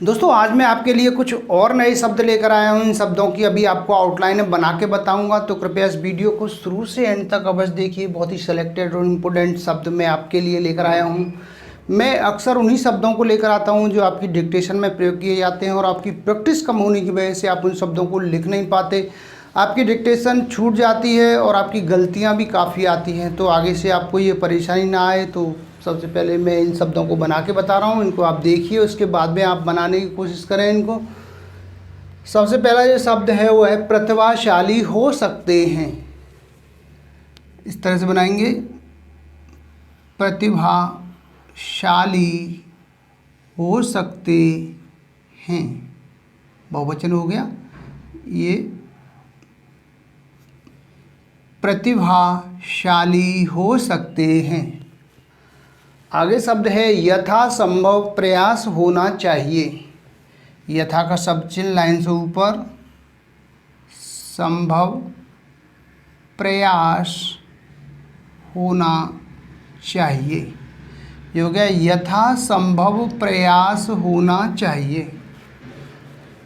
दोस्तों आज मैं आपके लिए कुछ और नए शब्द लेकर आया हूँ। इन शब्दों की अभी आपको आउटलाइन बना के बताऊंगा, तो कृपया इस वीडियो को शुरू से एंड तक अवश्य देखिए। बहुत ही सिलेक्टेड और इम्पोर्टेंट शब्द मैं आपके लिए लेकर आया हूँ। मैं अक्सर उन्हीं शब्दों को लेकर आता हूँ जो आपकी डिक्टेशन में प्रयोग किए जाते हैं, और आपकी प्रैक्टिस कम होने की वजह से आप उन शब्दों को लिख नहीं पाते, आपकी डिक्टेशन छूट जाती है और आपकी गलतियाँ भी काफ़ी आती हैं। तो आगे से आपको ये परेशानी ना आए, तो सबसे पहले मैं इन शब्दों को बना के बता रहा हूँ, इनको आप देखिए, उसके बाद में आप बनाने की कोशिश करें इनको। सबसे पहला जो शब्द है वो है प्रतिभाशाली हो सकते हैं। इस तरह से बनाएंगे, प्रतिभाशाली हो सकते हैं, बहुवचन हो गया ये। प्रतिभाशाली हो सकते हैं। आगे शब्द है यथासंभव प्रयास होना चाहिए। यथा का शब्द चिन्ह लाइन से ऊपर, संभव प्रयास होना चाहिए। ये हो गया यथासंभव प्रयास होना चाहिए।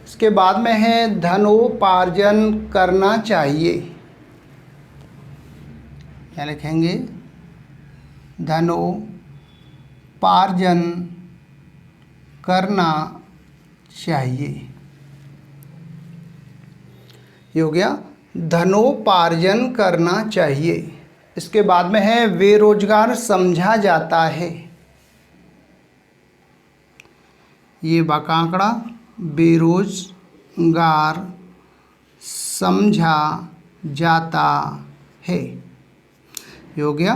इसके बाद में है धनोपार्जन करना चाहिए। क्या लिखेंगे? धनोपार्जन करना चाहिए। ये हो गया धनोपार्जन करना चाहिए। इसके बाद में है बेरोजगार समझा जाता है। ये बाकांकड़ा बेरोजगार समझा जाता है। ये हो गया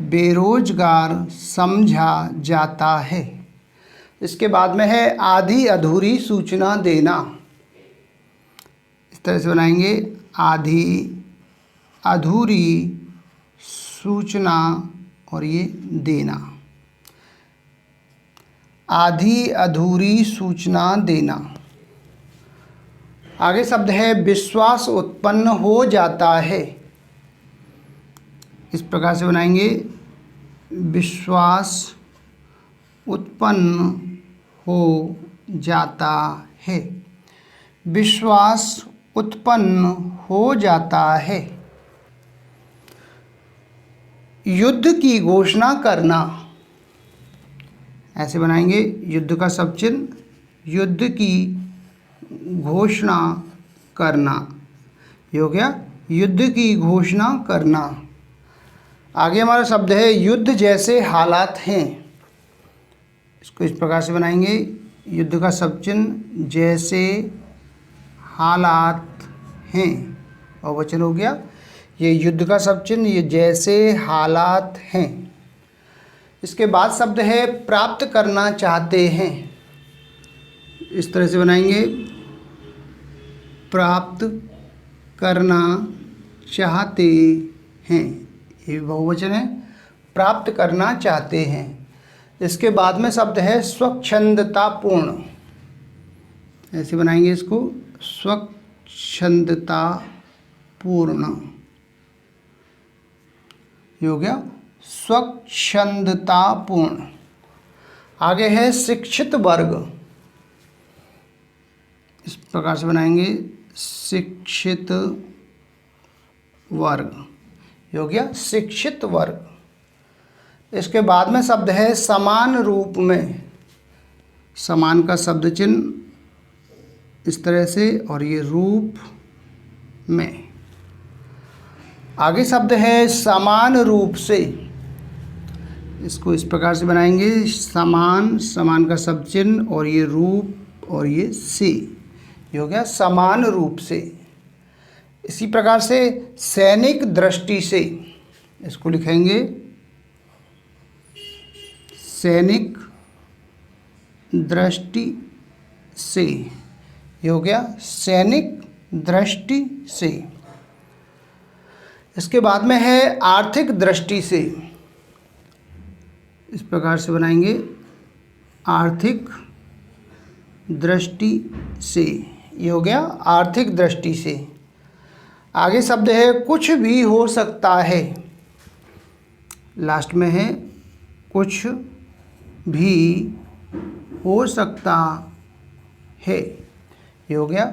बेरोजगार समझा जाता है। इसके बाद में है आधी अधूरी सूचना देना। इस तरह से बनाएंगे, आधी अधूरी सूचना और ये देना। आधी अधूरी सूचना देना। आगे शब्द है विश्वास उत्पन्न हो जाता है। इस प्रकार से बनाएंगे, विश्वास उत्पन्न हो जाता है। विश्वास उत्पन्न हो जाता है। युद्ध की घोषणा करना। ऐसे बनाएंगे, युद्ध का शब्द चिन्ह, युद्ध की घोषणा करना। ये हो गया युद्ध की घोषणा करना। आगे हमारा शब्द है युद्ध जैसे हालात हैं। इसको इस प्रकार से बनाएंगे, युद्ध का शब्द चिन्ह, जैसे हालात हैं, और वचन हो गया। ये युद्ध का शब्द चिन्ह, ये जैसे हालात हैं। इसके बाद शब्द है प्राप्त करना चाहते हैं। इस तरह से बनाएंगे, प्राप्त करना चाहते हैं। ये बहुवचन है, प्राप्त करना चाहते हैं। इसके बाद में शब्द है स्वच्छंदतापूर्ण। ऐसे बनाएंगे इसको, स्वच्छंदतापूर्ण। ये हो गया स्वच्छंदतापूर्ण। आगे है शिक्षित वर्ग। इस प्रकार से बनाएंगे, शिक्षित वर्ग। ये हो गया शिक्षित वर्ग। इसके बाद में शब्द है समान रूप में। समान का शब्द चिन्ह इस तरह से, और ये रूप में। आगे शब्द है समान रूप से। इसको इस प्रकार से बनाएंगे, समान, समान का शब्द चिन्ह और ये रूप और ये से। ये हो गया समान रूप से। इसी प्रकार से सैनिक दृष्टि से। इसको लिखेंगे सैनिक दृष्टि से। ये हो गया सैनिक दृष्टि से। इसके बाद में है आर्थिक दृष्टि से। इस प्रकार से बनाएंगे, आर्थिक दृष्टि से। ये हो गया आर्थिक दृष्टि से। आगे शब्द है कुछ भी हो सकता है। लास्ट में है कुछ भी हो सकता है। ये हो गया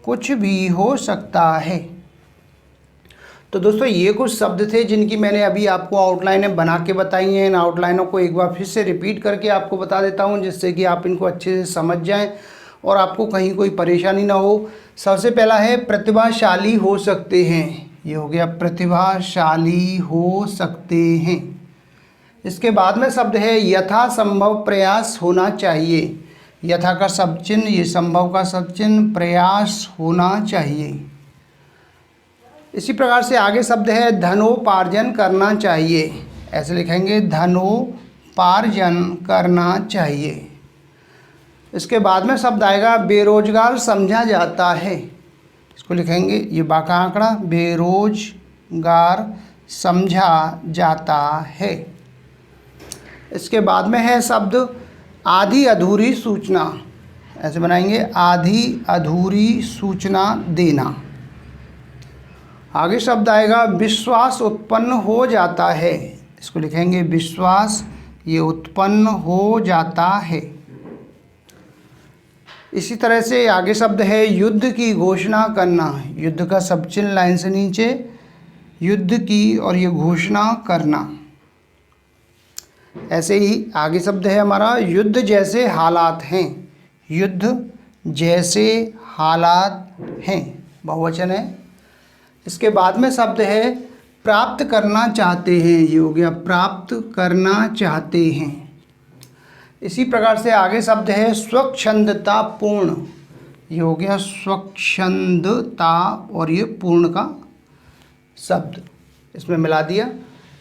कुछ भी हो सकता है। तो दोस्तों ये कुछ शब्द थे जिनकी मैंने अभी आपको आउटलाइनें बना के बताई हैं। इन आउटलाइनों को एक बार फिर से रिपीट करके आपको बता देता हूं, जिससे कि आप इनको अच्छे से समझ जाएं और आपको कहीं कोई परेशानी ना हो। सबसे पहला है प्रतिभाशाली हो सकते हैं। ये हो गया प्रतिभाशाली हो सकते हैं। इसके बाद में शब्द है यथासंभव प्रयास होना चाहिए। यथा का शब्द चिन्ह, ये संभव का शब्द चिन्ह, प्रयास होना चाहिए। इसी प्रकार से आगे शब्द है धनोपार्जन करना चाहिए। ऐसे लिखेंगे धनोपार्जन करना चाहिए। इसके बाद में शब्द आएगा बेरोजगार समझा जाता है। इसको लिखेंगे, ये बाका आंकड़ा, बेरोजगार समझा जाता है। इसके बाद में है शब्द आधी अधूरी सूचना। ऐसे बनाएंगे आधी अधूरी सूचना देना। आगे शब्द आएगा विश्वास उत्पन्न हो जाता है। इसको लिखेंगे विश्वास, ये उत्पन्न हो जाता है। इसी तरह से आगे शब्द है युद्ध की घोषणा करना। युद्ध का शब्द चिन्ह लाइन से नीचे, युद्ध की और ये घोषणा करना। ऐसे ही आगे शब्द है हमारा युद्ध जैसे हालात हैं। युद्ध जैसे हालात हैं, बहुवचन है। इसके बाद में शब्द है प्राप्त करना चाहते हैं। ये हो गया प्राप्त करना चाहते हैं। इसी प्रकार से आगे शब्द है स्वच्छंदता पूर्ण। ये हो गया स्वच्छंदता और ये पूर्ण का शब्द इसमें मिला दिया।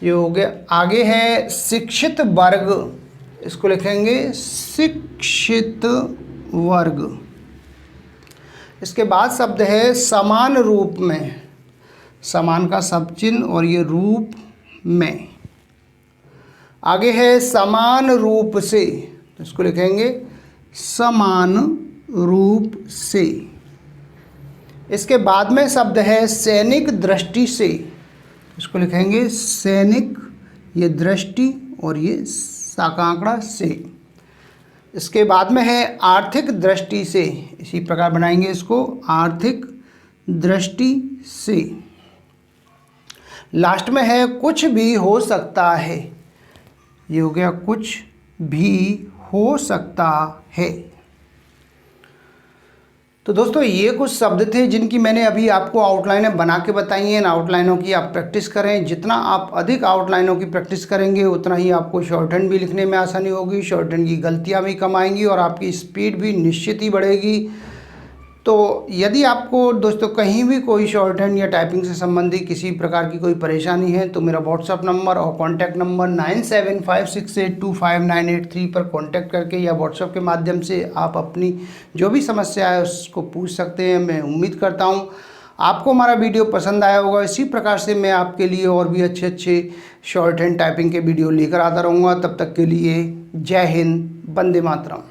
ये हो गया। आगे है शिक्षित वर्ग। इसको लिखेंगे शिक्षित वर्ग। इसके बाद शब्द है समान रूप में। समान का शब्द चिन्ह और ये रूप में। आगे है समान रूप से। तो इसको लिखेंगे समान रूप से। इसके बाद में शब्द है सैनिक दृष्टि से। इसको लिखेंगे सैनिक, ये दृष्टि और ये साकांकड़ा से। इसके बाद में है आर्थिक दृष्टि से। इसी प्रकार बनाएंगे इसको आर्थिक दृष्टि से। लास्ट में है कुछ भी हो सकता है। ये हो गया कुछ भी हो सकता है। तो दोस्तों ये कुछ शब्द थे जिनकी मैंने अभी आपको आउटलाइनें बना के बताई हैं। इन आउटलाइनों की आप प्रैक्टिस करें। जितना आप अधिक आउटलाइनों की प्रैक्टिस करेंगे उतना ही आपको शॉर्ट हैंड भी लिखने में आसानी होगी, शॉर्ट हैंड की गलतियां भी कम आएंगी और आपकी स्पीड भी निश्चित ही बढ़ेगी। तो यदि आपको दोस्तों कहीं भी कोई शॉर्ट हैंड या टाइपिंग से संबंधित किसी प्रकार की कोई परेशानी है तो मेरा व्हाट्सअप नंबर और कॉन्टैक्ट नंबर 9756825983 पर कॉन्टैक्ट करके या व्हाट्सअप के माध्यम से आप अपनी जो भी समस्या है उसको पूछ सकते हैं। मैं उम्मीद करता हूँ आपको हमारा वीडियो पसंद आया होगा। इसी प्रकार से मैं आपके लिए और भी अच्छे अच्छे शॉर्ट हैंड टाइपिंग के वीडियो लेकर आता रहूँगा। तब तक के लिए जय हिंद, वंदे मातरम।